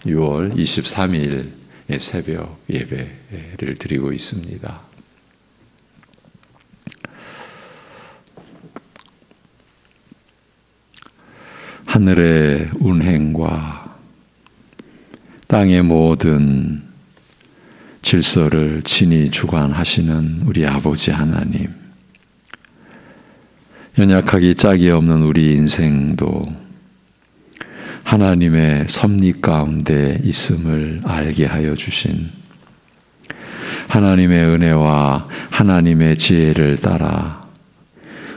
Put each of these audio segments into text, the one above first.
6월 23일의 새벽 예배를 드리고 있습니다. 하늘의 운행과 땅의 모든 질서를 친히 주관하시는 우리 아버지 하나님, 연약하기 짝이 없는 우리 인생도 하나님의 섭리 가운데 있음을 알게 하여 주신 하나님의 은혜와 하나님의 지혜를 따라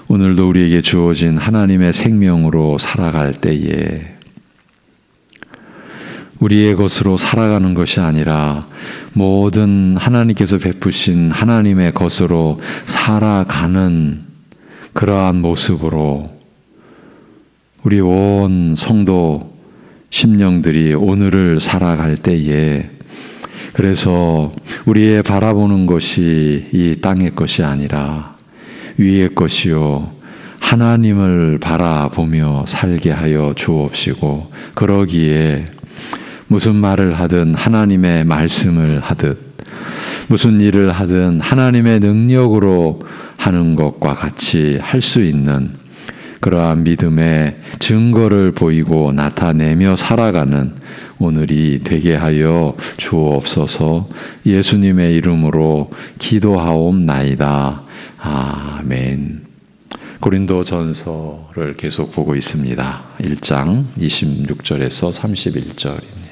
오늘도 우리에게 주어진 하나님의 생명으로 살아갈 때에 우리의 것으로 살아가는 것이 아니라 모든 하나님께서 베푸신 하나님의 것으로 살아가는 그러한 모습으로 우리 온 성도 심령들이 오늘을 살아갈 때에, 그래서 우리의 바라보는 것이 이 땅의 것이 아니라 위의 것이요 하나님을 바라보며 살게 하여 주옵시고, 그러기에 무슨 말을 하든 하나님의 말씀을 하듯 무슨 일을 하든 하나님의 능력으로 하는 것과 같이 할 수 있는 그러한 믿음의 증거를 보이고 나타내며 살아가는 오늘이 되게 하여 주옵소서. 예수님의 이름으로 기도하옵나이다. 아멘. 고린도전서를 계속 보고 있습니다. 1장 26절에서 31절입니다.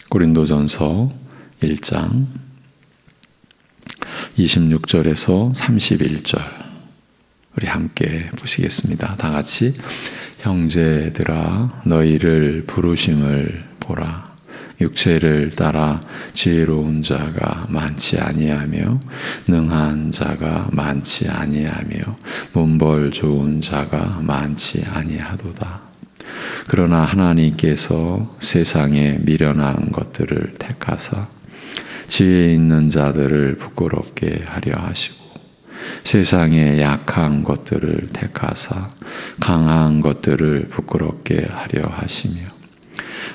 고린도전서 1장 26절에서 31절 우리 함께 보시겠습니다. 다 같이. 형제들아 너희를 부르심을 보라. 육체를 따라 지혜로운 자가 많지 아니하며 능한 자가 많지 아니하며 문벌 좋은 자가 많지 아니하도다. 그러나 하나님께서 세상에 미련한 것들을 택하사 지혜 있는 자들을 부끄럽게 하려 하시고 세상에 약한 것들을 택하사 강한 것들을 부끄럽게 하려 하시며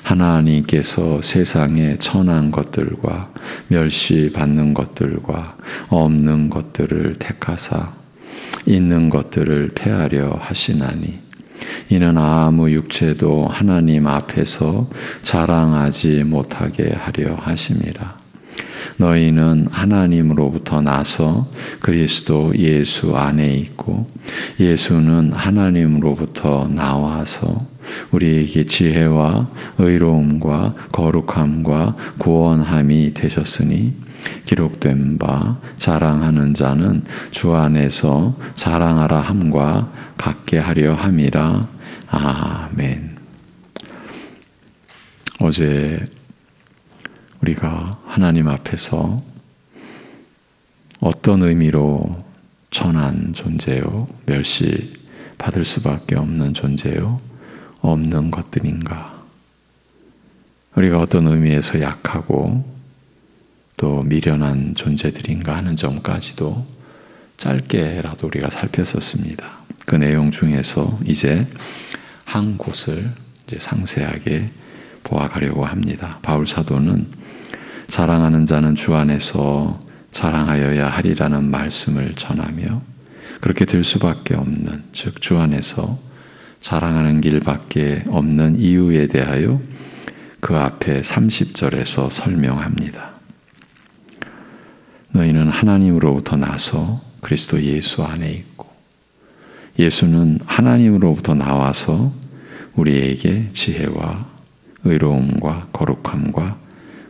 하나님께서 세상에 천한 것들과 멸시받는 것들과 없는 것들을 택하사 있는 것들을 폐하려 하시나니 이는 아무 육체도 하나님 앞에서 자랑하지 못하게 하려 하심이라. 너희는 하나님으로부터 나서 그리스도 예수 안에 있고 예수는 하나님으로부터 나와서 우리에게 지혜와 의로움과 거룩함과 구원함이 되셨으니 기록된 바 자랑하는 자는 주 안에서 자랑하라 함과 같게 하려 함이라. 아멘. 어제 우리가 하나님 앞에서 어떤 의미로 천한 존재요, 멸시 받을 수밖에 없는 존재요, 없는 것들인가, 우리가 어떤 의미에서 약하고 또 미련한 존재들인가 하는 점까지도 짧게라도 우리가 살폈었습니다. 그 내용 중에서 이제 한 곳을 이제 상세하게 보아가려고 합니다. 바울 사도는 자랑하는 자는 주 안에서 자랑하여야 하리라는 말씀을 전하며 그렇게 될 수밖에 없는, 즉 주 안에서 자랑하는 길밖에 없는 이유에 대하여 그 앞에 30절에서 설명합니다. 너희는 하나님으로부터 나서 그리스도 예수 안에 있고 예수는 하나님으로부터 나와서 우리에게 지혜와 의로움과 거룩함과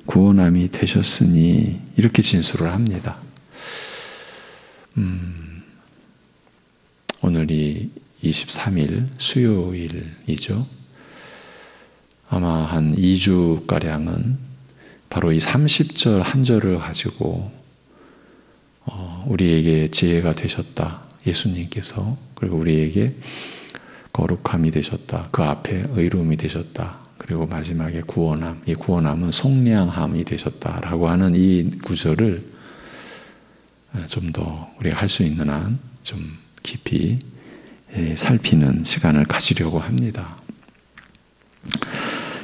구원함이 되셨으니 이렇게 진술을 합니다. 오늘이 23일 수요일이죠. 아마 한 2주가량은 바로 이 30절 한 절을 가지고 우리에게 지혜가 되셨다. 예수님께서. 그리고 우리에게 거룩함이 되셨다. 그 앞에 의로움이 되셨다. 그리고 마지막에 구원함. 이 구원함은 속량함이 되셨다라고 하는 이 구절을 좀 더 우리가 할 수 있는 한 좀 깊이 살피는 시간을 가지려고 합니다.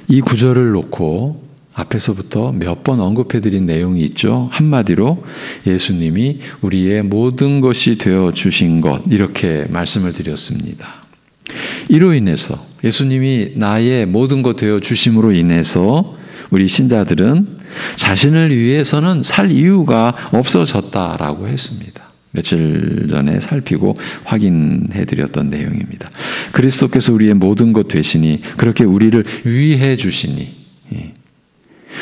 이 구절을 놓고 앞에서부터 몇 번 언급해드린 내용이 있죠. 한마디로 예수님이 우리의 모든 것이 되어 주신 것, 이렇게 말씀을 드렸습니다. 이로 인해서 예수님이 나의 모든 것 되어 주심으로 인해서 우리 신자들은 자신을 위해서는 살 이유가 없어졌다라고 했습니다. 며칠 전에 살피고 확인해 드렸던 내용입니다. 그리스도께서 우리의 모든 것 되시니, 그렇게 우리를 위해 주시니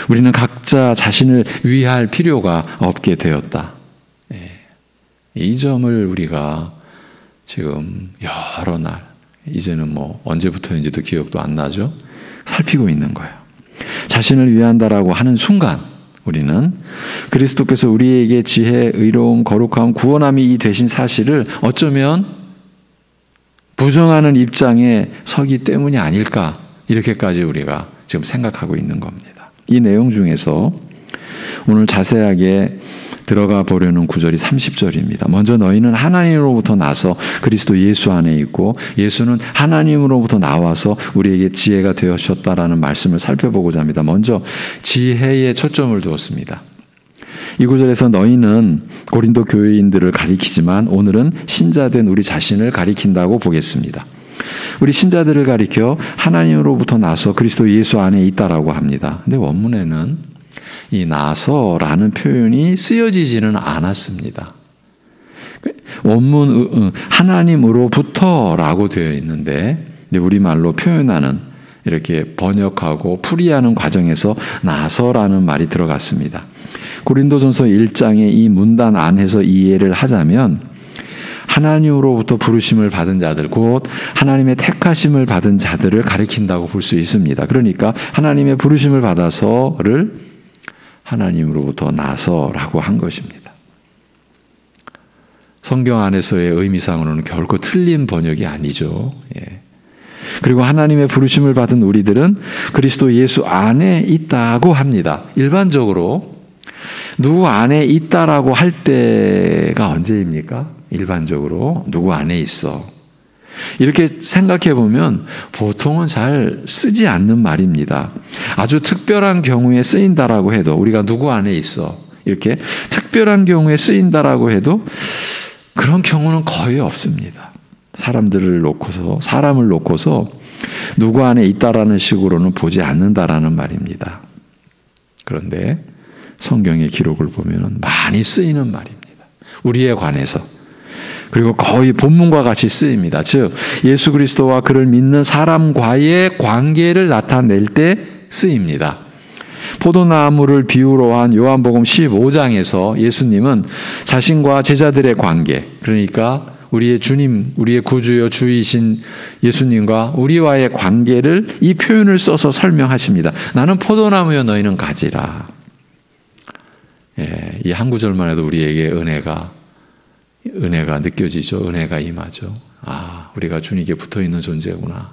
우리는 각자 자신을 위할 필요가 없게 되었다. 이 점을 우리가 지금 여러 날, 이제는 뭐 언제부터인지도 기억도 안 나죠? 살피고 있는 거예요. 자신을 위한다라고 하는 순간 우리는 그리스도께서 우리에게 지혜, 의로움, 거룩함, 구원함이 되신 사실을 어쩌면 부정하는 입장에 서기 때문이 아닐까, 이렇게까지 우리가 지금 생각하고 있는 겁니다. 이 내용 중에서 오늘 자세하게 들어가 보려는 구절이 30절입니다. 먼저 너희는 하나님으로부터 나서 그리스도 예수 안에 있고 예수는 하나님으로부터 나와서 우리에게 지혜가 되셨다라는 말씀을 살펴보고자 합니다. 먼저 지혜에 초점을 두었습니다. 이 구절에서 너희는 고린도 교회인들을 가리키지만 오늘은 신자된 우리 자신을 가리킨다고 보겠습니다. 우리 신자들을 가리켜 하나님으로부터 나서 그리스도 예수 안에 있다라고 합니다. 근데 원문에는 이 나서라는 표현이 쓰여지지는 않았습니다. 원문 하나님으로부터라고 되어 있는데 우리말로 표현하는, 이렇게 번역하고 풀이하는 과정에서 나서라는 말이 들어갔습니다. 고린도전서 1장의 이 문단 안에서 이해를 하자면 하나님으로부터 부르심을 받은 자들, 곧 하나님의 택하심을 받은 자들을 가리킨다고 볼 수 있습니다. 그러니까 하나님의 부르심을 받아서를 하나님으로부터 나서라고 한 것입니다. 성경 안에서의 의미상으로는 결코 틀린 번역이 아니죠. 그리고 하나님의 부르심을 받은 우리들은 그리스도 예수 안에 있다고 합니다. 일반적으로 누구 안에 있다라고 할 때가 언제입니까? 일반적으로 누구 안에 있어. 이렇게 생각해 보면 보통은 잘 쓰지 않는 말입니다. 아주 특별한 경우에 쓰인다라고 해도, 우리가 누구 안에 있어, 이렇게 특별한 경우에 쓰인다라고 해도 그런 경우는 거의 없습니다. 사람을 놓고서 누구 안에 있다라는 식으로는 보지 않는다라는 말입니다. 그런데 성경의 기록을 보면 많이 쓰이는 말입니다. 우리에 관해서. 그리고 거의 본문과 같이 쓰입니다. 즉 예수 그리스도와 그를 믿는 사람과의 관계를 나타낼 때 쓰입니다. 포도나무를 비유로 한 요한복음 15장에서 예수님은 자신과 제자들의 관계, 그러니까 우리의 주님, 우리의 구주여 주이신 예수님과 우리와의 관계를 이 표현을 써서 설명하십니다. 나는 포도나무여 너희는 가지라. 이 한 구절만 해도 우리에게 은혜가 느껴지죠. 은혜가 임하죠. 아, 우리가 주님께 붙어있는 존재구나.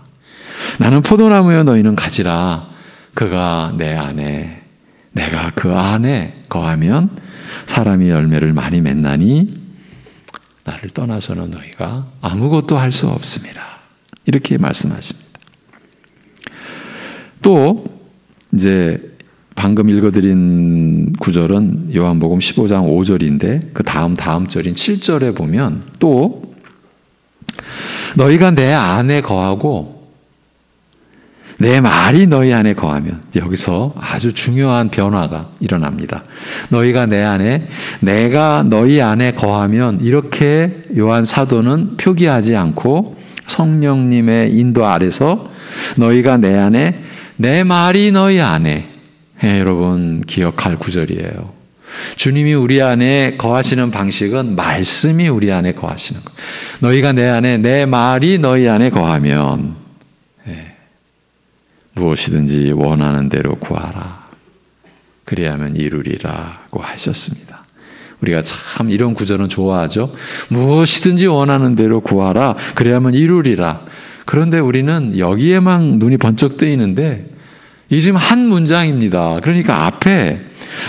나는 포도나무여 너희는 가지라. 그가 내 안에, 내가 그 안에 거하면 사람이 열매를 많이 맺나니 나를 떠나서는 너희가 아무것도 할 수 없습니다. 이렇게 말씀하십니다. 또 이제 방금 읽어드린 구절은 요한복음 15장 5절인데 그 다음 절인 7절에 보면 또 너희가 내 안에 거하고 내 말이 너희 안에 거하면, 여기서 아주 중요한 변화가 일어납니다. 너희가 내 안에, 내가 너희 안에 거하면, 이렇게 요한 사도는 표기하지 않고 성령님의 인도 아래서 너희가 내 안에, 내 말이 너희 안에, 여러분 기억할 구절이에요. 주님이 우리 안에 거하시는 방식은 말씀이 우리 안에 거하시는 것. 너희가 내 안에, 내 말이 너희 안에 거하면 무엇이든지 원하는 대로 구하라. 그리하면 이루리라고 하셨습니다. 우리가 참 이런 구절은 좋아하죠. 무엇이든지 원하는 대로 구하라. 그리하면 이루리라. 그런데 우리는 여기에만 눈이 번쩍 뜨이는데 이 지금 한 문장입니다. 그러니까 앞에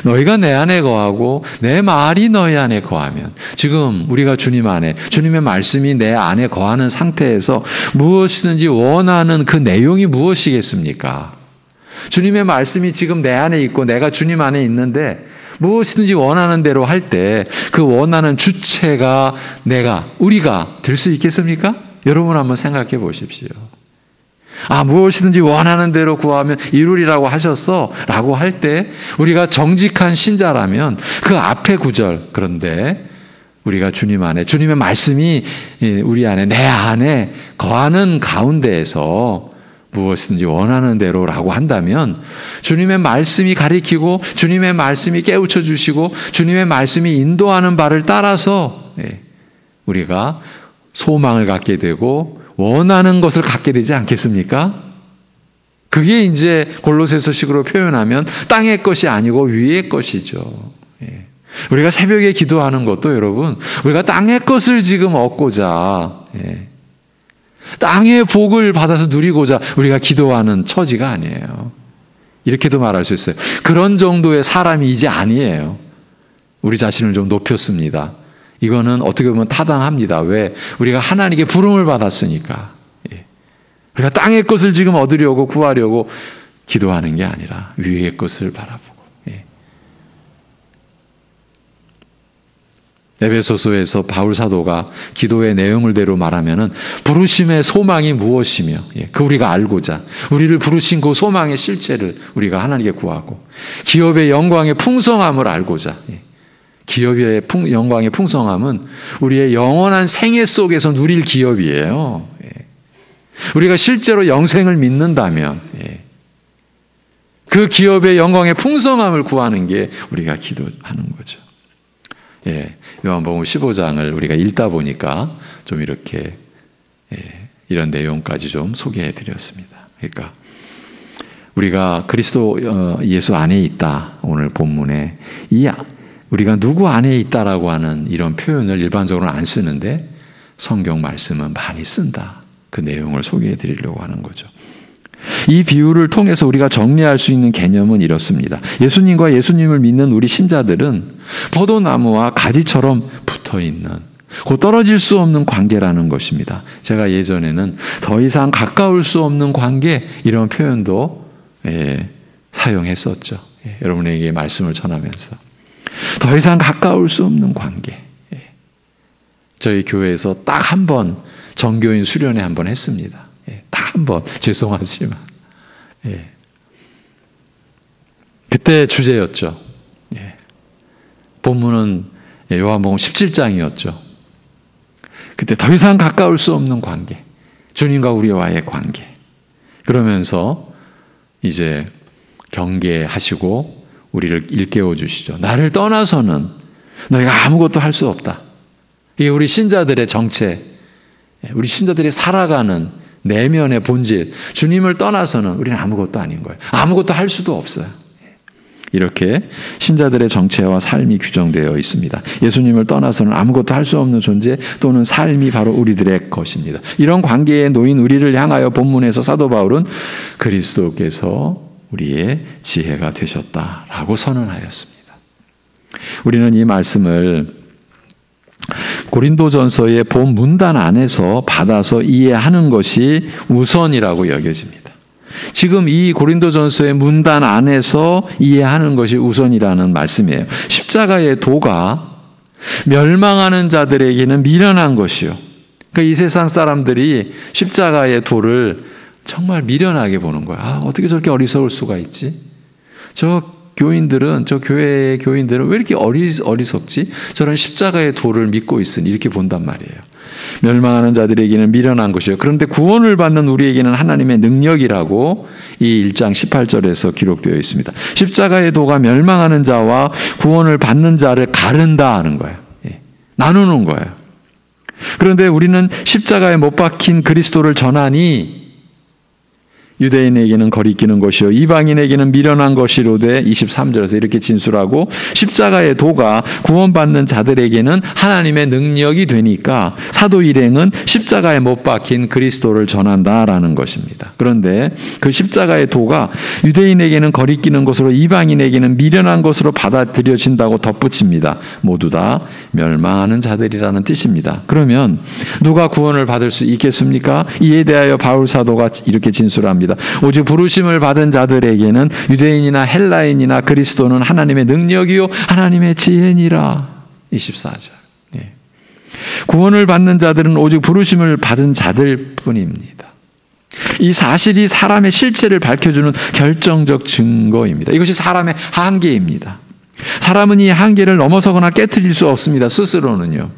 너희가 내 안에 거하고 내 말이 너희 안에 거하면, 지금 우리가 주님 안에, 주님의 말씀이 내 안에 거하는 상태에서 무엇이든지 원하는 그 내용이 무엇이겠습니까? 주님의 말씀이 지금 내 안에 있고 내가 주님 안에 있는데 무엇이든지 원하는 대로 할 때 그 원하는 주체가 우리가 될 수 있겠습니까? 여러분 한번 생각해 보십시오. 무엇이든지 원하는 대로 구하면 이루리라고 하셨어 라고 할 때 우리가 정직한 신자라면 그 앞에 구절, 그런데 우리가 주님 안에, 주님의 말씀이 우리 안에, 내 안에 거하는 가운데에서 무엇이든지 원하는 대로라고 한다면 주님의 말씀이 가리키고 주님의 말씀이 깨우쳐 주시고 주님의 말씀이 인도하는 바를 따라서 우리가 소망을 갖게 되고 원하는 것을 갖게 되지 않겠습니까? 그게 이제 골로새서식으로 표현하면 땅의 것이 아니고 위의 것이죠. 우리가 새벽에 기도하는 것도 여러분, 우리가 땅의 것을 지금 얻고자, 땅의 복을 받아서 누리고자 우리가 기도하는 처지가 아니에요. 이렇게도 말할 수 있어요. 그런 정도의 사람이 이제 아니에요. 우리 자신을 좀 높였습니다. 이거는 어떻게 보면 타당합니다. 왜? 우리가 하나님께 부름을 받았으니까. 우리가 땅의 것을 지금 얻으려고 구하려고 기도하는 게 아니라 위의 것을 바라보고. 에베소서에서 바울 사도가 기도의 내용을 대로 말하면은 부르심의 소망이 무엇이며, 그 우리가 알고자 우리를 부르신 그 소망의 실체를 우리가 하나님께 구하고, 기업의 영광의 풍성함을 알고자, 기업의 영광의 풍성함은 우리의 영원한 생애 속에서 누릴 기업이에요. 우리가 실제로 영생을 믿는다면 그 기업의 영광의 풍성함을 구하는 게 우리가 기도하는 거죠. 요한복음 15장을 우리가 읽다 보니까 좀 이렇게 이런 내용까지 좀 소개해 드렸습니다. 그러니까 우리가 그리스도 예수 안에 있다, 오늘 본문에 우리가 누구 안에 있다라고 하는 이런 표현을 일반적으로는 안 쓰는데 성경 말씀은 많이 쓴다. 그 내용을 소개해 드리려고 하는 거죠. 이 비유를 통해서 우리가 정리할 수 있는 개념은 이렇습니다. 예수님과 예수님을 믿는 우리 신자들은 포도나무와 가지처럼 붙어있는, 곧 떨어질 수 없는 관계라는 것입니다. 제가 예전에는 더 이상 가까울 수 없는 관계, 이런 표현도 사용했었죠. 여러분에게 말씀을 전하면서 더 이상 가까울 수 없는 관계. 저희 교회에서 딱 한 번 정교인 수련회 한 번 했습니다. 딱 한 번, 죄송하지만 그때 주제였죠. 본문은 요한복음 17장이었죠. 그때 더 이상 가까울 수 없는 관계, 주님과 우리와의 관계. 그러면서 이제 경계하시고 우리를 일깨워 주시죠. 나를 떠나서는 너희가 아무것도 할 수 없다. 이게 우리 신자들의 정체, 우리 신자들이 살아가는 내면의 본질, 주님을 떠나서는 우리는 아무것도 아닌 거예요. 아무것도 할 수도 없어요. 이렇게 신자들의 정체와 삶이 규정되어 있습니다. 예수님을 떠나서는 아무것도 할 수 없는 존재 또는 삶이 바로 우리들의 것입니다. 이런 관계에 놓인 우리를 향하여 본문에서 사도 바울은 그리스도께서 우리의 지혜가 되셨다라고 선언하였습니다. 우리는 이 말씀을 고린도전서의 본 문단 안에서 받아서 이해하는 것이 우선이라고 여겨집니다. 지금 이 고린도전서의 문단 안에서 이해하는 것이 우선이라는 말씀이에요. 십자가의 도가 멸망하는 자들에게는 미련한 것이요. 그러니까 이 세상 사람들이 십자가의 도를 정말 미련하게 보는 거야. 어떻게 저렇게 어리석을 수가 있지? 저 교회의 교인들은 왜 이렇게 어리석지? 저런 십자가의 도를 믿고 있으니 이렇게 본단 말이에요. 멸망하는 자들에게는 미련한 것이요. 그런데 구원을 받는 우리에게는 하나님의 능력이라고 이 1장 18절에서 기록되어 있습니다. 십자가의 도가 멸망하는 자와 구원을 받는 자를 가른다 하는 거예요. 나누는 거예요. 그런데 우리는 십자가에 못 박힌 그리스도를 전하니 유대인에게는 거리끼는 것이요 이방인에게는 미련한 것이로되 23절에서 이렇게 진술하고 십자가의 도가 구원받는 자들에게는 하나님의 능력이 되니까 사도 일행은 십자가에 못 박힌 그리스도를 전한다라는 것입니다. 그런데 그 십자가의 도가 유대인에게는 거리끼는 것으로 이방인에게는 미련한 것으로 받아들여진다고 덧붙입니다. 모두 다 멸망하는 자들이라는 뜻입니다. 그러면 누가 구원을 받을 수 있겠습니까? 이에 대하여 바울 사도가 이렇게 진술합니다. 오직 부르심을 받은 자들에게는 유대인이나 헬라인이나 그리스도는 하나님의 능력이요 하나님의 지혜니라. 24절. 구원을 받는 자들은 오직 부르심을 받은 자들 뿐입니다. 이 사실이 사람의 실체를 밝혀주는 결정적 증거입니다. 이것이 사람의 한계입니다. 사람은 이 한계를 넘어서거나 깨트릴 수 없습니다. 스스로는요.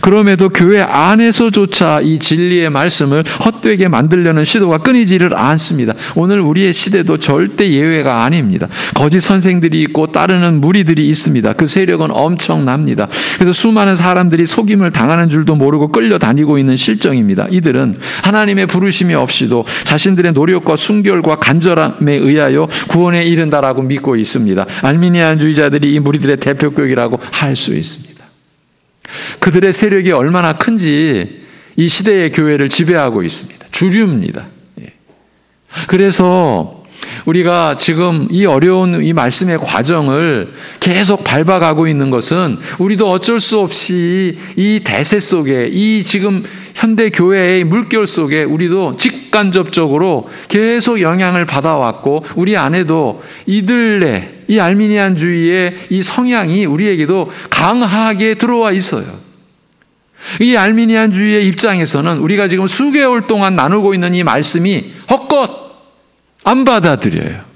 그럼에도 교회 안에서조차 이 진리의 말씀을 헛되게 만들려는 시도가 끊이지를 않습니다. 오늘 우리의 시대도 절대 예외가 아닙니다. 거짓 선생들이 있고 따르는 무리들이 있습니다. 그 세력은 엄청납니다. 그래서 수많은 사람들이 속임을 당하는 줄도 모르고 끌려다니고 있는 실정입니다. 이들은 하나님의 부르심이 없이도 자신들의 노력과 순결과 간절함에 의하여 구원에 이른다라고 믿고 있습니다. 알미니안주의자들이 이 무리들의 대표격이라고 할 수 있습니다. 그들의 세력이 얼마나 큰지 이 시대의 교회를 지배하고 있습니다. 주류입니다. 그래서 우리가 지금 이 어려운 이 말씀의 과정을 계속 밟아가고 있는 것은 우리도 어쩔 수 없이 이 대세 속에 이 지금 현대 교회의 물결 속에 우리도 직간접적으로 계속 영향을 받아왔고 우리 안에도 이들의 이 알미니안주의의 이 성향이 우리에게도 강하게 들어와 있어요. 이 알미니안주의의 입장에서는 우리가 지금 수개월 동안 나누고 있는 이 말씀이 헛것 안 받아들여요.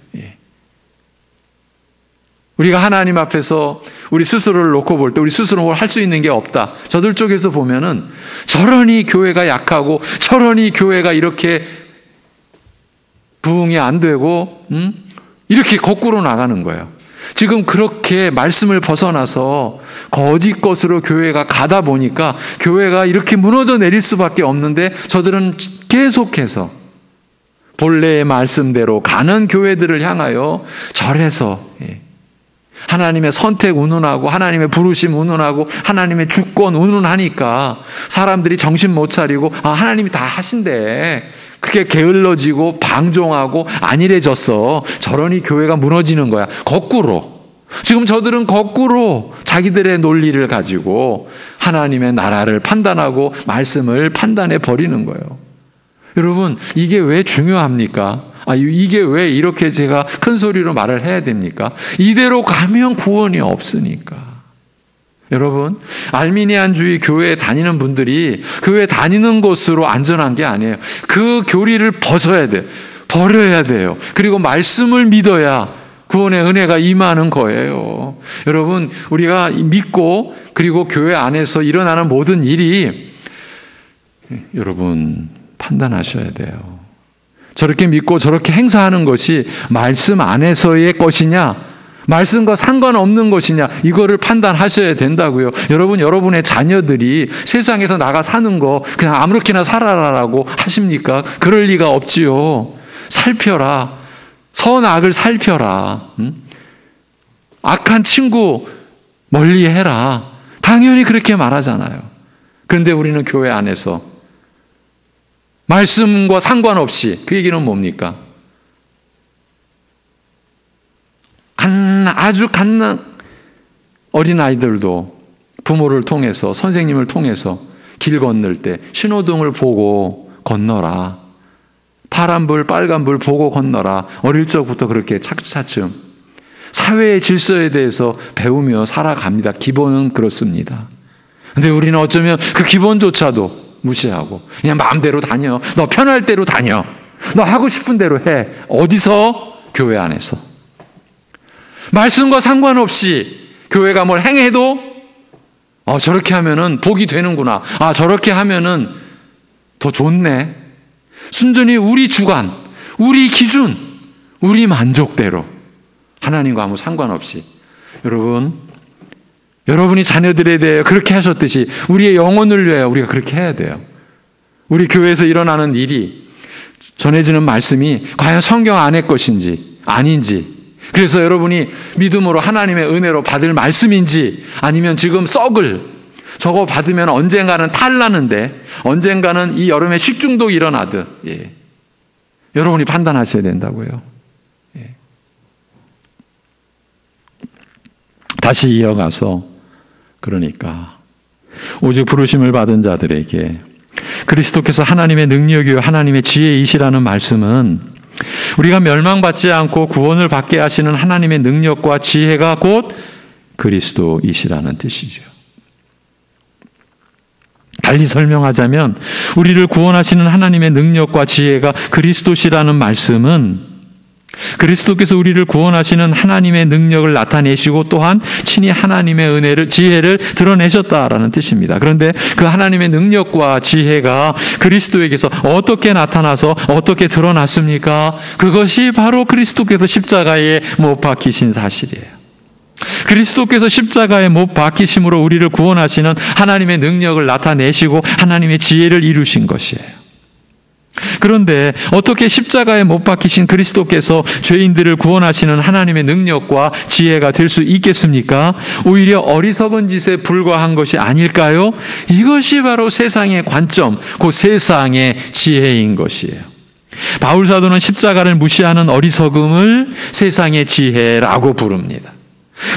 우리가 하나님 앞에서 우리 스스로를 놓고 볼 때 우리 스스로 할 수 있는 게 없다. 저들 쪽에서 보면은 저러니 교회가 약하고 저러니 교회가 이렇게 부흥이 안 되고 이렇게 거꾸로 나가는 거예요. 지금 그렇게 말씀을 벗어나서 거짓 것으로 교회가 가다 보니까 교회가 이렇게 무너져 내릴 수밖에 없는데 저들은 계속해서 본래의 말씀대로 가는 교회들을 향하여 절해서 하나님의 선택 운운하고 하나님의 부르심 운운하고 하나님의 주권 운운하니까 사람들이 정신 못 차리고 하나님이 다 하신대. 그렇게 게을러지고 방종하고 안일해졌어. 저러니 교회가 무너지는 거야. 거꾸로. 지금 저들은 거꾸로 자기들의 논리를 가지고 하나님의 나라를 판단하고 말씀을 판단해 버리는 거예요. 여러분, 이게 왜 중요합니까? 이게 왜 이렇게 제가 큰 소리로 말을 해야 됩니까? 이대로 가면 구원이 없으니까. 여러분, 알미니안주의 교회에 다니는 분들이 교회 다니는 곳으로 안전한 게 아니에요. 그 교리를 벗어야 돼요. 버려야 돼요. 그리고 말씀을 믿어야 구원의 은혜가 임하는 거예요. 여러분, 우리가 믿고 그리고 교회 안에서 일어나는 모든 일이 여러분 판단하셔야 돼요. 저렇게 믿고 저렇게 행사하는 것이 말씀 안에서의 것이냐, 말씀과 상관없는 것이냐, 이거를 판단하셔야 된다고요. 여러분, 여러분의 자녀들이 세상에서 나가 사는 거 그냥 아무렇게나 살아라라고 하십니까? 그럴 리가 없지요. 살펴라. 선악을 살펴라. 악한 친구 멀리해라. 당연히 그렇게 말하잖아요. 그런데 우리는 교회 안에서 말씀과 상관없이, 그 얘기는 뭡니까? 아주 갓난 어린아이들도 부모를 통해서, 선생님을 통해서 길 건널 때 신호등을 보고 건너라. 파란불, 빨간불 보고 건너라. 어릴 적부터 그렇게 차츰 사회의 질서에 대해서 배우며 살아갑니다. 기본은 그렇습니다. 근데 우리는 어쩌면 그 기본조차도 무시하고 그냥 마음대로 다녀. 너 편할 대로 다녀. 너 하고 싶은 대로 해. 어디서? 교회 안에서. 말씀과 상관없이 교회가 뭘 행해도 저렇게 하면은 복이 되는구나. 저렇게 하면은 더 좋네. 순전히 우리 주관, 우리 기준, 우리 만족대로 하나님과 아무 상관없이. 여러분이 자녀들에 대해 그렇게 하셨듯이 우리의 영혼을 위하여 우리가 그렇게 해야 돼요. 우리 교회에서 일어나는 일이 전해지는 말씀이 과연 성경 안의 것인지 아닌지, 그래서 여러분이 믿음으로 하나님의 은혜로 받을 말씀인지 아니면 지금 썩을, 저거 받으면 언젠가는 탈나는데 언젠가는 이 여름에 식중독 일어나듯, 여러분이 판단하셔야 된다고요. 다시 이어가서, 그러니까 오직 부르심을 받은 자들에게 그리스도께서 하나님의 능력이요 하나님의 지혜이시라는 말씀은 우리가 멸망받지 않고 구원을 받게 하시는 하나님의 능력과 지혜가 곧 그리스도이시라는 뜻이죠. 달리 설명하자면 우리를 구원하시는 하나님의 능력과 지혜가 그리스도시라는 말씀은 그리스도께서 우리를 구원하시는 하나님의 능력을 나타내시고 또한 친히 하나님의 은혜를, 지혜를 드러내셨다라는 뜻입니다. 그런데 그 하나님의 능력과 지혜가 그리스도에게서 어떻게 나타나서 어떻게 드러났습니까? 그것이 바로 그리스도께서 십자가에 못 박히신 사실이에요. 그리스도께서 십자가에 못 박히심으로 우리를 구원하시는 하나님의 능력을 나타내시고 하나님의 지혜를 이루신 것이에요. 그런데 어떻게 십자가에 못 박히신 그리스도께서 죄인들을 구원하시는 하나님의 능력과 지혜가 될 수 있겠습니까? 오히려 어리석은 짓에 불과한 것이 아닐까요? 이것이 바로 세상의 관점, 그 세상의 지혜인 것이에요. 바울 사도는 십자가를 무시하는 어리석음을 세상의 지혜라고 부릅니다.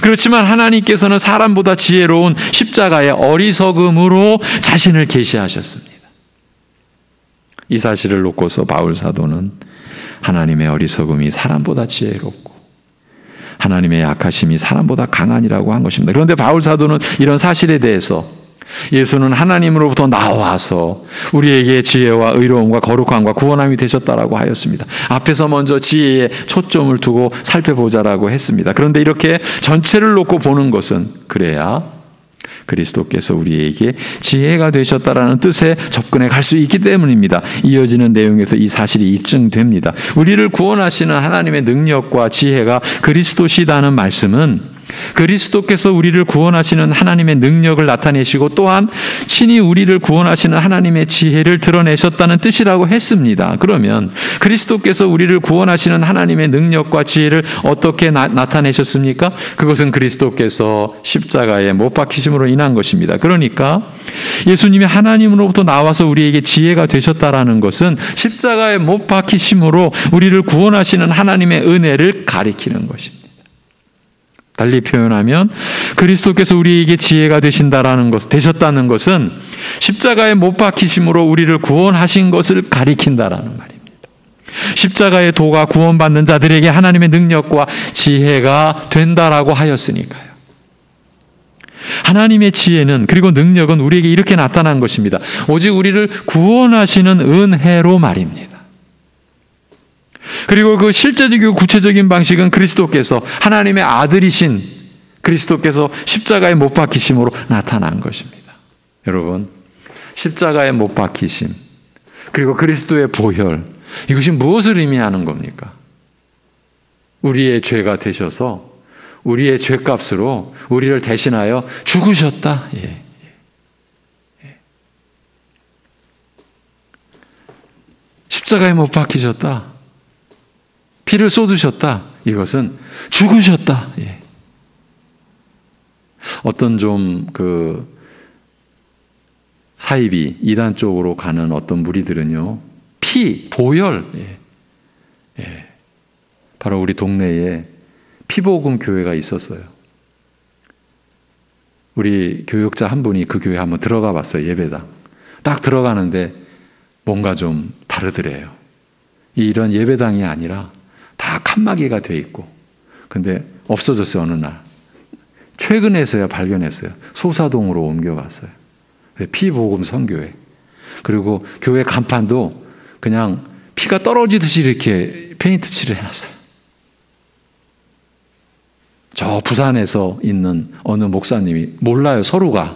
그렇지만 하나님께서는 사람보다 지혜로운 십자가의 어리석음으로 자신을 계시하셨습니다. 이 사실을 놓고서 바울 사도는 하나님의 어리석음이 사람보다 지혜롭고 하나님의 약하심이 사람보다 강하니라고 한 것입니다. 그런데 바울 사도는 이런 사실에 대해서 예수는 하나님으로부터 나와서 우리에게 지혜와 의로움과 거룩함과 구원함이 되셨다라고 하였습니다. 앞에서 먼저 지혜에 초점을 두고 살펴보자라고 했습니다. 그런데 이렇게 전체를 놓고 보는 것은 그래야 그리스도께서 우리에게 지혜가 되셨다라는 뜻에 접근해 갈 수 있기 때문입니다. 이어지는 내용에서 이 사실이 입증됩니다. 우리를 구원하시는 하나님의 능력과 지혜가 그리스도시다는 말씀은 그리스도께서 우리를 구원하시는 하나님의 능력을 나타내시고 또한 친히 우리를 구원하시는 하나님의 지혜를 드러내셨다는 뜻이라고 했습니다. 그러면 그리스도께서 우리를 구원하시는 하나님의 능력과 지혜를 어떻게 나타내셨습니까? 그것은 그리스도께서 십자가에 못 박히심으로 인한 것입니다. 그러니까 예수님이 하나님으로부터 나와서 우리에게 지혜가 되셨다라는 것은 십자가에 못 박히심으로 우리를 구원하시는 하나님의 은혜를 가리키는 것입니다. 달리 표현하면 그리스도께서 우리에게 지혜가 되셨다는 것은 십자가에 못 박히심으로 우리를 구원하신 것을 가리킨다라는 말입니다. 십자가의 도가 구원받는 자들에게 하나님의 능력과 지혜가 된다라고 하였으니까요. 하나님의 지혜는, 그리고 능력은 우리에게 이렇게 나타난 것입니다. 오직 우리를 구원하시는 은혜로 말입니다. 그리고 그 실제적이고 구체적인 방식은 그리스도께서, 하나님의 아들이신 그리스도께서 십자가에 못 박히심으로 나타난 것입니다. 여러분, 십자가에 못 박히심, 그리고 그리스도의 보혈, 이것이 무엇을 의미하는 겁니까? 우리의 죄가 되셔서 우리의 죄값으로 우리를 대신하여 죽으셨다. 십자가에 못 박히셨다. 피를 쏟으셨다. 이것은 죽으셨다. 어떤 좀 사이비 이단 쪽으로 가는 어떤 무리들은요, 보혈. 바로 우리 동네에 피복음 교회가 있었어요. 우리 교육자 한 분이 그 교회 한번 들어가 봤어요. 예배당. 딱 들어가는데 뭔가 좀 다르더래요. 이런 예배당이 아니라 다 칸막이가 돼 있고, 근데 없어졌어요. 어느 날 최근에서야 발견했어요. 소사동으로 옮겨갔어요. 피복음 선교회. 그리고 교회 간판도 그냥 피가 떨어지듯이 이렇게 페인트 칠을 해놨어요. 저 부산에서 있는 어느 목사님이, 몰라요, 서로가.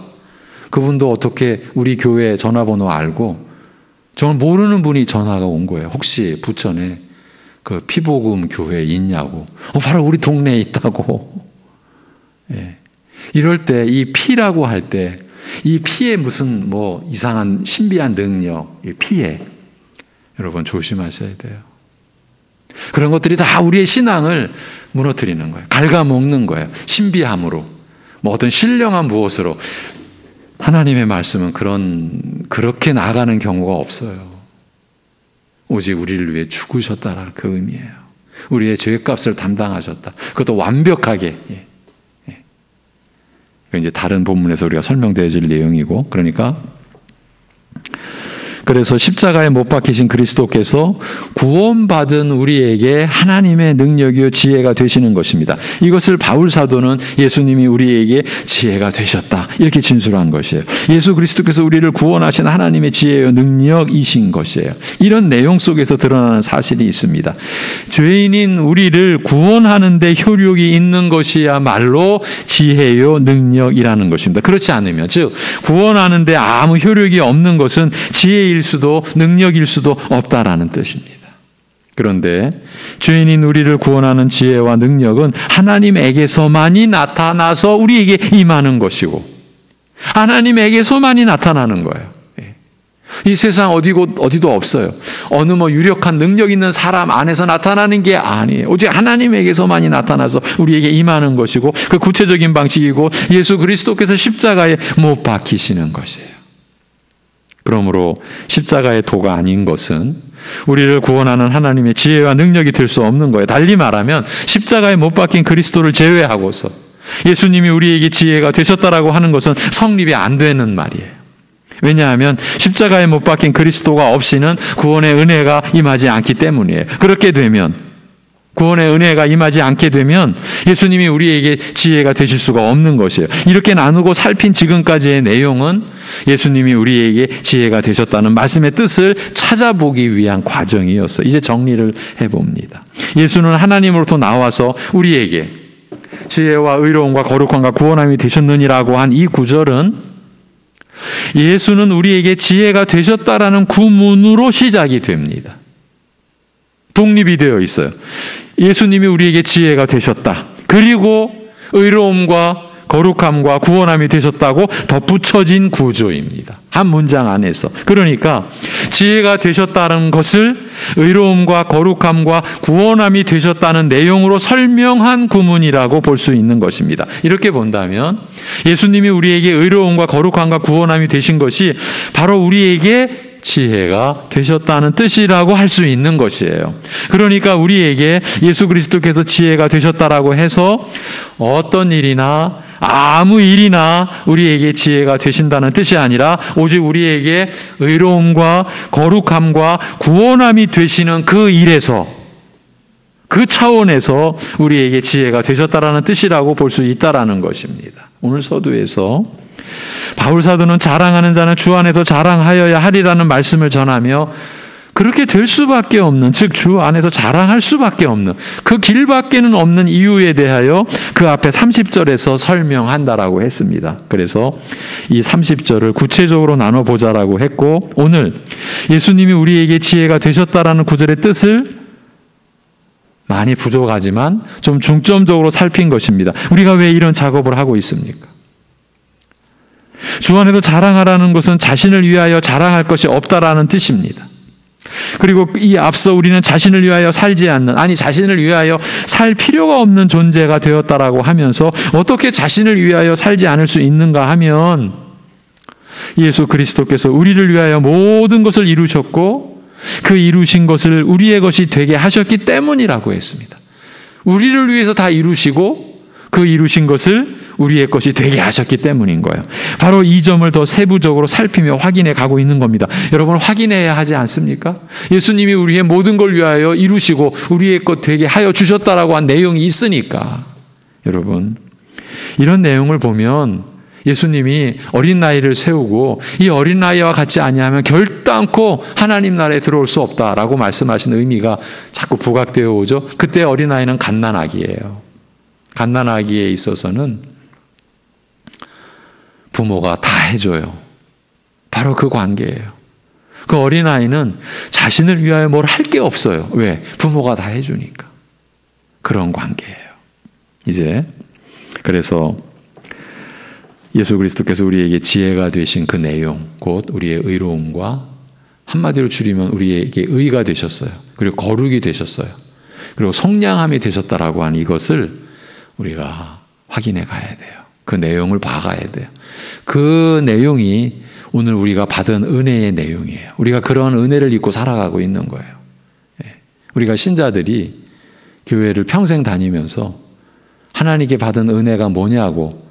그분도 어떻게 우리 교회 전화번호 알고, 저는 모르는 분이 전화가 온 거예요. 혹시 부천에 그 피복음 교회 있냐고. 바로 우리 동네에 있다고. 이럴 때 이 피라고 할 때 이 피에 무슨 이상한 신비한 능력, 이 피에 여러분 조심하셔야 돼요. 그런 것들이 다 우리의 신앙을 무너뜨리는 거예요. 갉아먹는 거예요. 신비함으로, 뭐 어떤 신령한 무엇으로. 하나님의 말씀은 그렇게 나가는 경우가 없어요. 오직 우리를 위해 죽으셨다라는 그 의미예요. 우리의 죄값을 담당하셨다. 그것도 완벽하게. 이제 다른 본문에서 우리가 설명되어질 내용이고, 그래서 십자가에 못 박히신 그리스도께서 구원받은 우리에게 하나님의 능력이요 지혜가 되시는 것입니다. 이것을 바울 사도는 예수님이 우리에게 지혜가 되셨다, 이렇게 진술한 것이에요. 예수 그리스도께서 우리를 구원하신 하나님의 지혜요 능력이신 것이에요. 이런 내용 속에서 드러나는 사실이 있습니다. 죄인인 우리를 구원하는 데 효력이 있는 것이야말로 지혜요 능력이라는 것입니다. 그렇지 않으면, 즉 구원하는 데 아무 효력이 없는 것은 지혜일 수도 능력일 수도 없다라는 뜻입니다. 그런데 죄인인 우리를 구원하는 지혜와 능력은 하나님에게서만이 나타나서 우리에게 임하는 것이고, 하나님에게서만이 나타나는 거예요. 이 세상 어디도 없어요. 어느 유력한 능력 있는 사람 안에서 나타나는 게 아니에요. 오직 하나님에게서만이 나타나서 우리에게 임하는 것이고, 그 구체적인 방식이고 예수 그리스도께서 십자가에 못 박히시는 것이에요. 그러므로 십자가의 도가 아닌 것은 우리를 구원하는 하나님의 지혜와 능력이 될 수 없는 거예요. 달리 말하면 십자가에 못 박힌 그리스도를 제외하고서 예수님이 우리에게 지혜가 되셨다라고 하는 것은 성립이 안 되는 말이에요. 왜냐하면 십자가에 못 박힌 그리스도가 없이는 구원의 은혜가 임하지 않기 때문이에요. 그렇게 되면, 구원의 은혜가 임하지 않게 되면 예수님이 우리에게 지혜가 되실 수가 없는 것이에요. 이렇게 나누고 살핀 지금까지의 내용은 예수님이 우리에게 지혜가 되셨다는 말씀의 뜻을 찾아보기 위한 과정이었어요. 이제 정리를 해봅니다. 예수는 하나님으로부터 나와서 우리에게 지혜와 의로움과 거룩함과 구원함이 되셨느니라고 한 이 구절은 예수는 우리에게 지혜가 되셨다라는 구문으로 시작이 됩니다. 독립이 되어 있어요. 예수님이 우리에게 지혜가 되셨다. 그리고 의로움과 거룩함과 구원함이 되셨다고 덧붙여진 구조입니다. 한 문장 안에서. 그러니까 지혜가 되셨다는 것을 의로움과 거룩함과 구원함이 되셨다는 내용으로 설명한 구문이라고 볼 수 있는 것입니다. 이렇게 본다면 예수님이 우리에게 의로움과 거룩함과 구원함이 되신 것이 바로 우리에게 지혜가 되셨다는 뜻이라고 할 수 있는 것이에요. 그러니까 우리에게 예수 그리스도께서 지혜가 되셨다라고 해서 어떤 일이나 아무 일이나 우리에게 지혜가 되신다는 뜻이 아니라 오직 우리에게 의로움과 거룩함과 구원함이 되시는 그 일에서, 그 차원에서 우리에게 지혜가 되셨다라는 뜻이라고 볼 수 있다라는 것입니다. 오늘 서두에서 바울 사도는 자랑하는 자는 주 안에서 자랑하여야 하리라는 말씀을 전하며 그렇게 될 수밖에 없는, 즉 주 안에서 자랑할 수밖에 없는 그 길밖에는 없는 이유에 대하여 그 앞에 30절에서 설명한다라고 했습니다. 그래서 이 30절을 구체적으로 나눠보자라고 했고, 오늘 예수님이 우리에게 지혜가 되셨다라는 구절의 뜻을 많이 부족하지만 좀 중점적으로 살핀 것입니다. 우리가 왜 이런 작업을 하고 있습니까? 주 안에도 자랑하라는 것은 자신을 위하여 자랑할 것이 없다라는 뜻입니다. 그리고 이 앞서 우리는 자신을 위하여 살지 않는, 아니 자신을 위하여 살 필요가 없는 존재가 되었다라고 하면서 어떻게 자신을 위하여 살지 않을 수 있는가 하면 예수 그리스도께서 우리를 위하여 모든 것을 이루셨고 그 이루신 것을 우리의 것이 되게 하셨기 때문이라고 했습니다. 우리를 위해서 다 이루시고 그 이루신 것을 우리의 것이 되게 하셨기 때문인 거예요. 바로 이 점을 더 세부적으로 살피며 확인해 가고 있는 겁니다. 여러분 확인해야 하지 않습니까? 예수님이 우리의 모든 걸 위하여 이루시고 우리의 것 되게 하여 주셨다라고 한 내용이 있으니까, 여러분 이런 내용을 보면 예수님이 어린 나이를 세우고 이 어린 나이와 같지 아니하면 결단코 하나님 나라에 들어올 수 없다라고 말씀하신 의미가 자꾸 부각되어 오죠. 그때 어린 아이는 갓난아기예요. 갓난아기에 있어서는 부모가 다 해줘요. 바로 그 관계예요. 그 어린아이는 자신을 위하여 뭘 할 게 없어요. 왜? 부모가 다 해주니까. 그런 관계예요. 이제 그래서 예수 그리스도께서 우리에게 지혜가 되신 그 내용, 곧 우리의 의로움과 한마디로 줄이면 우리에게 의가 되셨어요. 그리고 거룩이 되셨어요. 그리고 성량함이 되셨다라고 하는 이것을 우리가 확인해 가야 돼요. 그 내용을 봐가야 돼요. 그 내용이 오늘 우리가 받은 은혜의 내용이에요. 우리가 그런 은혜를 입고 살아가고 있는 거예요. 우리가 신자들이 교회를 평생 다니면서 하나님께 받은 은혜가 뭐냐고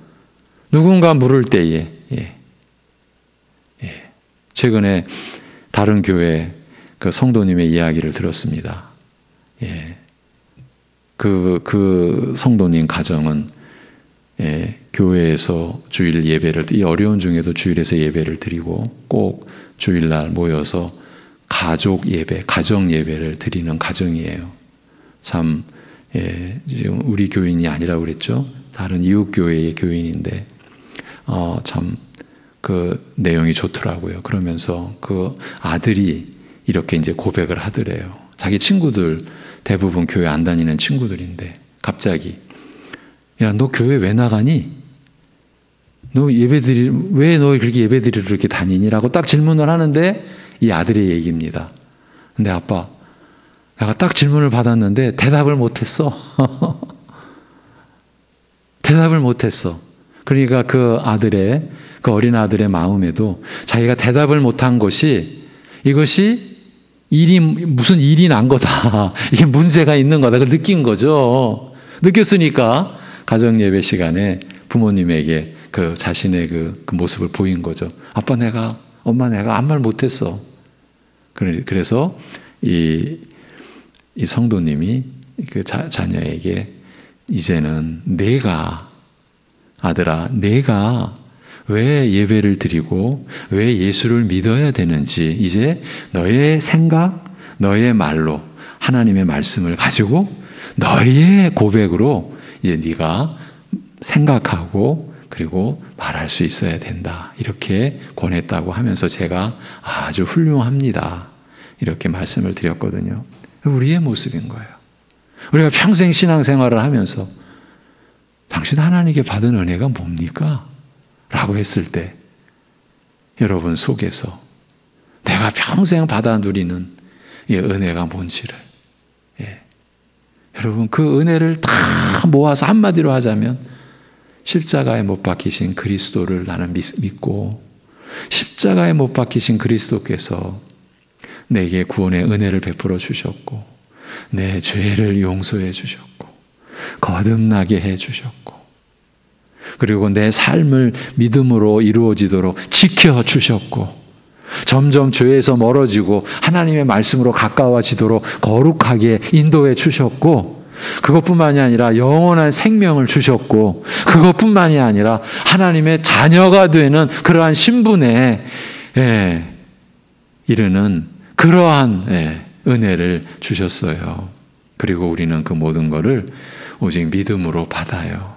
누군가 물을 때에 최근에 다른 교회 그 성도님의 이야기를 들었습니다. 그 성도님 가정은 교회에서 주일 예배를, 이 어려운 중에도 주일에서 예배를 드리고 꼭 주일날 모여서 가족 예배, 가정 예배를 드리는 가정이에요. 참, 지금 우리 교인이 아니라고 그랬죠. 다른 이웃 교회의 교인인데, 참, 그 내용이 좋더라고요. 그러면서 그 아들이 이렇게 이제 고백을 하더래요. 자기 친구들, 대부분 교회 안 다니는 친구들인데, 갑자기, 야, 너 교회 왜 나가니? 왜 너 그렇게 예배드리러 이렇게 다니니? 라고 딱 질문을 하는데, 이 아들의 얘기입니다. 근데 아빠, 내가 딱 질문을 받았는데 대답을 못했어. 대답을 못했어. 그러니까 그 어린 아들의 마음에도 자기가 대답을 못한 것이 이것이 무슨 일이 난 거다. 이게 문제가 있는 거다. 그걸 느낀 거죠. 느꼈으니까 가정 예배 시간에 부모님에게 그 자신의 그 모습을 보인 거죠. 아빠 엄마 내가 아무 말 못했어. 그래서 이 성도님이 그 자녀에게 이제는 아들아, 내가 왜 예배를 드리고 왜 예수를 믿어야 되는지 이제 너의 생각, 너의 말로 하나님의 말씀을 가지고 너의 고백으로 이제 네가 생각하고 그리고 말할 수 있어야 된다. 이렇게 권했다고 하면서 제가 아주 훌륭합니다. 이렇게 말씀을 드렸거든요. 우리의 모습인 거예요. 우리가 평생 신앙생활을 하면서 당신 하나님께 받은 은혜가 뭡니까? 라고 했을 때 여러분 속에서 내가 평생 받아 누리는 이 은혜가 뭔지를 여러분 그 은혜를 다 모아서 한마디로 하자면 십자가에 못 박히신 그리스도를 나는 믿고 십자가에 못 박히신 그리스도께서 내게 구원의 은혜를 베풀어 주셨고 내 죄를 용서해 주셨고 거듭나게 해 주셨고 그리고 내 삶을 믿음으로 이루어지도록 지켜 주셨고 점점 죄에서 멀어지고 하나님의 말씀으로 가까워지도록 거룩하게 인도해 주셨고 그것뿐만이 아니라 영원한 생명을 주셨고 그것뿐만이 아니라 하나님의 자녀가 되는 그러한 신분에 이르는 그러한 은혜를 주셨어요. 그리고 우리는 그 모든 것을 오직 믿음으로 받아요.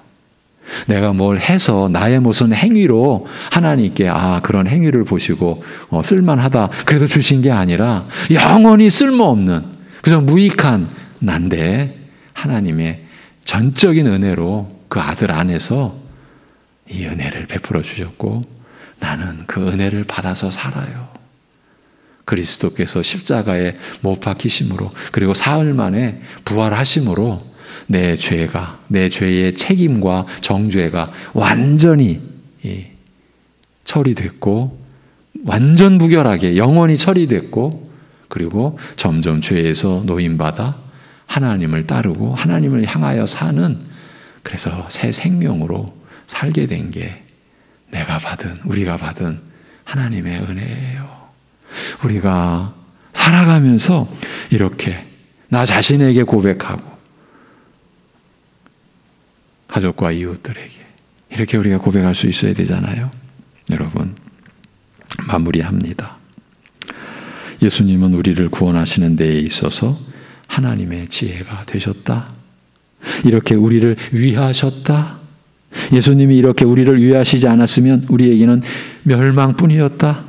내가 뭘 해서 나의 무슨 행위로 하나님께 그런 행위를 보시고 쓸만하다 그래도 주신 게 아니라 영원히 쓸모없는 그저 무익한 난데 하나님의 전적인 은혜로 그 아들 안에서 이 은혜를 베풀어 주셨고 나는 그 은혜를 받아서 살아요. 그리스도께서 십자가에 못 박히심으로 그리고 사흘 만에 부활하심으로 내 죄의 책임과 정죄가 완전히 처리됐고 완전 무결하게 영원히 처리됐고 그리고 점점 죄에서 노임받아 하나님을 따르고 하나님을 향하여 사는 그래서 새 생명으로 살게 된 게 우리가 받은 하나님의 은혜예요. 우리가 살아가면서 이렇게 나 자신에게 고백하고 가족과 이웃들에게 이렇게 우리가 고백할 수 있어야 되잖아요. 여러분 마무리합니다. 예수님은 우리를 구원하시는 데에 있어서 하나님의 지혜가 되셨다. 이렇게 우리를 위하셨다. 예수님이 이렇게 우리를 위하시지 않았으면 우리에게는 멸망뿐이었다.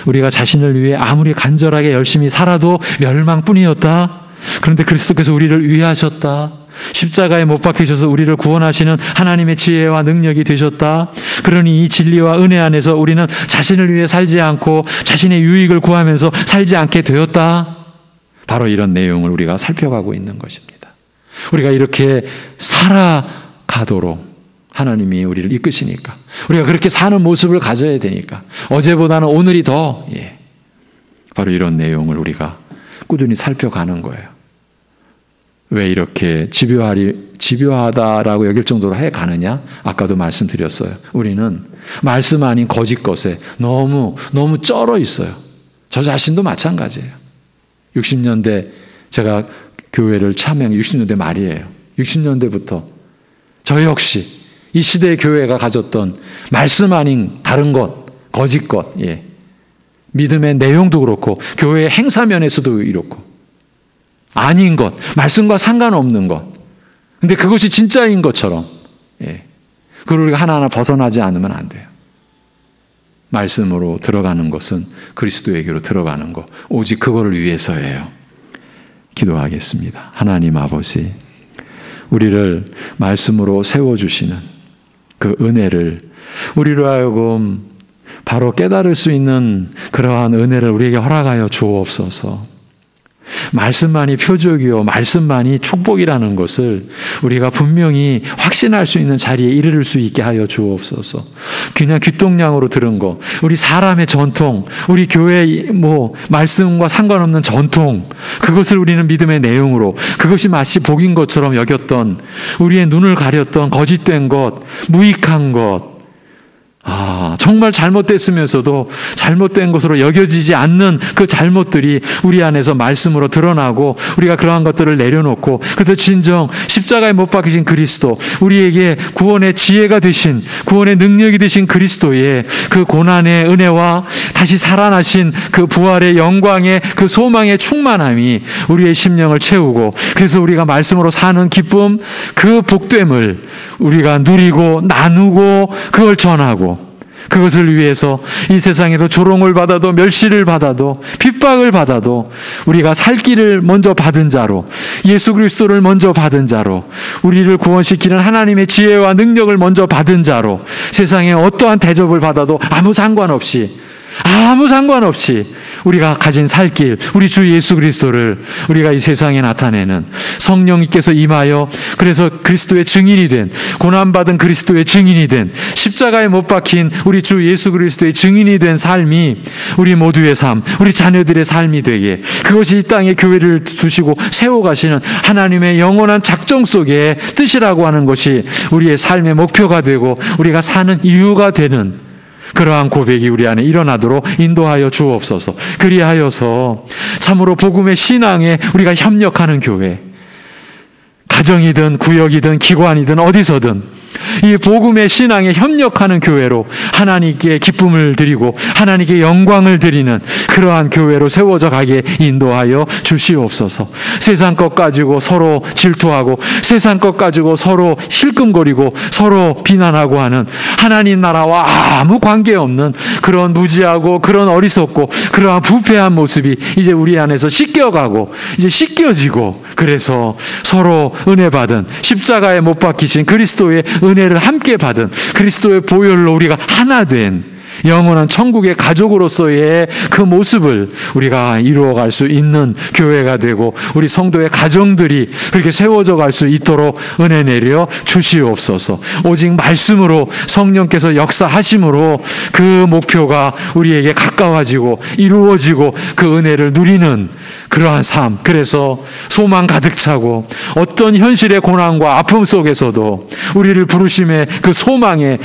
우리가 자신을 위해 아무리 간절하게 열심히 살아도 멸망뿐이었다. 그런데 그리스도께서 우리를 위하셨다. 십자가에 못 박히셔서 우리를 구원하시는 하나님의 지혜와 능력이 되셨다. 그러니 이 진리와 은혜 안에서 우리는 자신을 위해 살지 않고 자신의 유익을 구하면서 살지 않게 되었다. 바로 이런 내용을 우리가 살펴가고 있는 것입니다. 우리가 이렇게 살아가도록 하나님이 우리를 이끄시니까, 우리가 그렇게 사는 모습을 가져야 되니까, 어제보다는 오늘이 더, 바로 이런 내용을 우리가 꾸준히 살펴가는 거예요. 왜 이렇게 집요하다라고 여길 정도로 해가느냐? 아까도 말씀드렸어요. 우리는 말씀 아닌 거짓 것에 너무 쩔어 있어요. 저 자신도 마찬가지예요. 60년대 제가 교회를 참여한 60년대 말이에요. 60년대부터 저 역시 이 시대의 교회가 가졌던 말씀 아닌 다른 것, 거짓 것, 믿음의 내용도 그렇고 교회의 행사면에서도 이렇고 아닌 것, 말씀과 상관없는 것, 근데 그것이 진짜인 것처럼 그걸 우리가 하나하나 벗어나지 않으면 안 돼요. 말씀으로 들어가는 것은 그리스도에게로 들어가는 것, 오직 그거를 위해서예요. 기도하겠습니다. 하나님 아버지, 우리를 말씀으로 세워주시는 그 은혜를 우리로 하여금 바로 깨달을 수 있는 그러한 은혜를 우리에게 허락하여 주옵소서. 말씀만이 표적이요, 말씀만이 축복이라는 것을 우리가 분명히 확신할 수 있는 자리에 이르를 수 있게 하여 주옵소서. 그냥 귓동량으로 들은 거, 우리 사람의 전통, 우리 교회의 말씀과 상관없는 전통, 그것을 우리는 믿음의 내용으로, 그것이 마치 복인 것처럼 여겼던, 우리의 눈을 가렸던 거짓된 것, 무익한 것, 정말 잘못됐으면서도 잘못된 것으로 여겨지지 않는 그 잘못들이 우리 안에서 말씀으로 드러나고, 우리가 그러한 것들을 내려놓고, 그래서 진정 십자가에 못 박히신 그리스도, 우리에게 구원의 지혜가 되신, 구원의 능력이 되신 그리스도의 그 고난의 은혜와 다시 살아나신 그 부활의 영광의 그 소망의 충만함이 우리의 심령을 채우고, 그래서 우리가 말씀으로 사는 기쁨, 그 복됨을 우리가 누리고 나누고 그걸 전하고, 그것을 위해서 이 세상에도 조롱을 받아도 멸시를 받아도 핍박을 받아도 우리가 살 길을 먼저 받은 자로, 예수 그리스도를 먼저 받은 자로, 우리를 구원시키는 하나님의 지혜와 능력을 먼저 받은 자로, 세상에 어떠한 대접을 받아도 아무 상관없이 우리가 가진 살 길, 우리 주 예수 그리스도를 우리가 이 세상에 나타내는 성령님께서 임하여, 그래서 그리스도의 증인이 된, 고난받은 그리스도의 증인이 된, 십자가에 못 박힌 우리 주 예수 그리스도의 증인이 된 삶이 우리 모두의 삶, 우리 자녀들의 삶이 되게, 그것이 이 땅에 교회를 두시고 세워가시는 하나님의 영원한 작정 속에 뜻이라고 하는 것이 우리의 삶의 목표가 되고 우리가 사는 이유가 되는 그러한 고백이 우리 안에 일어나도록 인도하여 주옵소서. 그리하여서 참으로 복음의 신앙에 우리가 협력하는 교회, 가정이든 구역이든 기관이든 어디서든 이 복음의 신앙에 협력하는 교회로 하나님께 기쁨을 드리고 하나님께 영광을 드리는 그러한 교회로 세워져 가게 인도하여 주시옵소서. 세상 것 가지고 서로 질투하고, 세상 것 가지고 서로 실금거리고 서로 비난하고 하는, 하나님 나라와 아무 관계없는 그런 무지하고 그런 어리석고 그러한 부패한 모습이 이제 우리 안에서 씻겨가고 이제 씻겨지고, 그래서 서로 은혜 받은, 십자가에 못 박히신 그리스도의 은혜를 함께 받은, 그리스도의 보혈로 우리가 하나 된 영원한 천국의 가족으로서의 그 모습을 우리가 이루어갈 수 있는 교회가 되고, 우리 성도의 가정들이 그렇게 세워져 갈 수 있도록 은혜 내려 주시옵소서. 오직 말씀으로 성령께서 역사하심으로 그 목표가 우리에게 가까워지고 이루어지고 그 은혜를 누리는 그러한 삶, 그래서 소망 가득 차고 어떤 현실의 고난과 아픔 속에서도 우리를 부르심의 그 소망에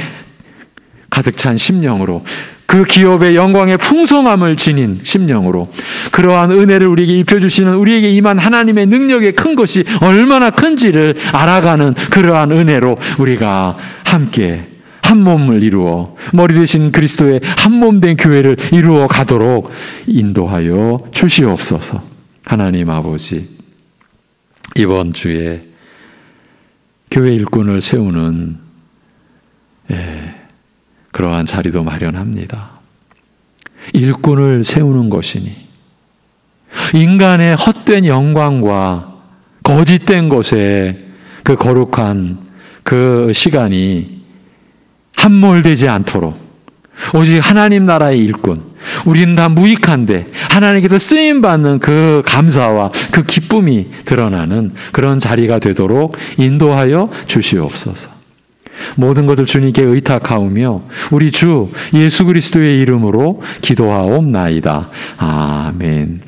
가득 찬 심령으로, 그 기업의 영광의 풍성함을 지닌 심령으로, 그러한 은혜를 우리에게 입혀주시는, 우리에게 임한 하나님의 능력의 큰 것이 얼마나 큰지를 알아가는 그러한 은혜로 우리가 함께 한 몸을 이루어 머리 되신 그리스도의 한 몸 된 교회를 이루어 가도록 인도하여 주시옵소서. 하나님 아버지, 이번 주에 교회 일꾼을 세우는 그러한 자리도 마련합니다. 일꾼을 세우는 것이니 인간의 헛된 영광과 거짓된 것에 그 거룩한 그 시간이 함몰되지 않도록 오직 하나님 나라의 일꾼, 우리는 다 무익한데 하나님께서 쓰임받는 그 감사와 그 기쁨이 드러나는 그런 자리가 되도록 인도하여 주시옵소서. 모든 것을 주님께 의탁하오며 우리 주 예수 그리스도의 이름으로 기도하옵나이다. 아멘.